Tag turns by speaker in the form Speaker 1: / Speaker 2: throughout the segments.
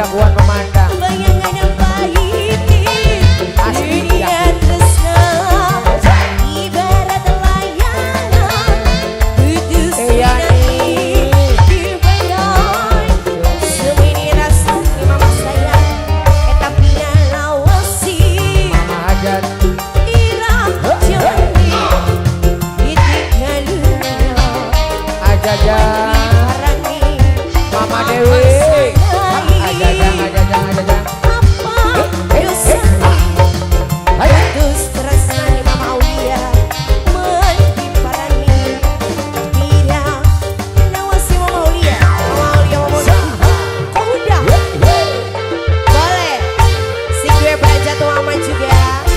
Speaker 1: jagoan memandang.
Speaker 2: Bayangan yang baik
Speaker 1: Asli
Speaker 2: dunia tresna ibarat layangan putus nanti dibayar semini rasa mama sayang tapi lawasi
Speaker 1: Mama hajat
Speaker 2: irah jawani ditinggal
Speaker 1: ajaja Mama Dewi ajaja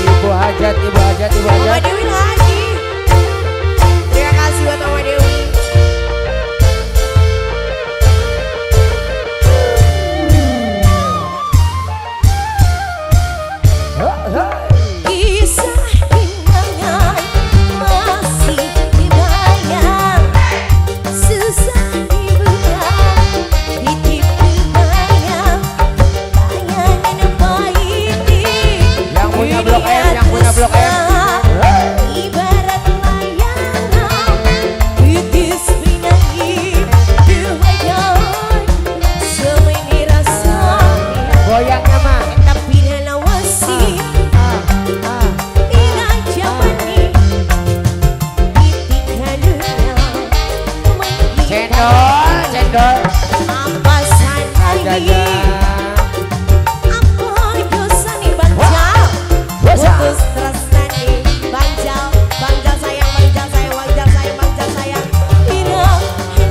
Speaker 1: Ibu hajat
Speaker 2: Mama Dewi lagi. Terima kasih buat Mama Dewi. Kisah kenangan masih dibayang, susah dibuka, ditipu bayang, bayangan baik
Speaker 1: yang punya blok M, yang punya blok M.
Speaker 2: ibarat layangan putus pinangi dibayar semini rasa
Speaker 1: Goyangnya mah
Speaker 2: tapi lawasi ira jamani ditinggalnya
Speaker 1: cendol
Speaker 2: apa sana
Speaker 1: ajaja
Speaker 2: apa dosa nih Bang Jal putus tresnani Bang Jal sayang Bang Jal sayang Bang Jal sayang Bang Jal sayang ira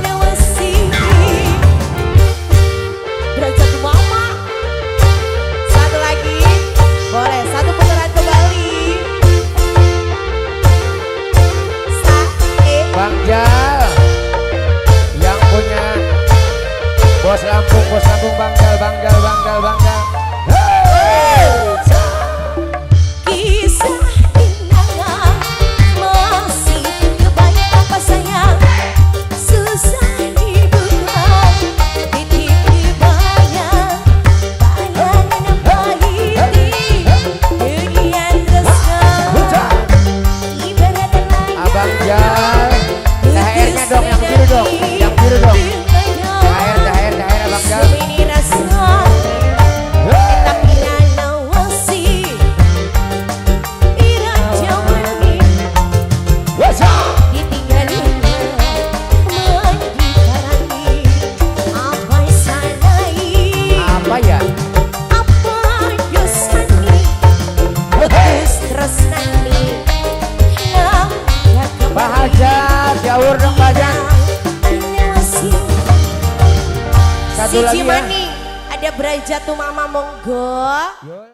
Speaker 2: lawasi derajat mama satu lagi boleh satu putaran kembali
Speaker 1: Bang Jal yang punya bos Lampung Bang Jal
Speaker 2: kisah kenangan masih kebayang apa sayang susah dibuka ditipu bayang bayangan baik dunia tresna ibarat
Speaker 1: Abang
Speaker 2: layangan
Speaker 1: Jal daerahnya dong yang biru dong daer Abang Jal
Speaker 2: semini rasa tapi lawasi ira jamani ditinggalnya mendikarani apa salai
Speaker 1: apa ya
Speaker 2: apa dosani putus tresnani lah
Speaker 1: Pak Hajat jauh dong Pak Hajat satu
Speaker 2: si
Speaker 1: lagi ya
Speaker 2: Cimani ada Brajatu Mama monggo.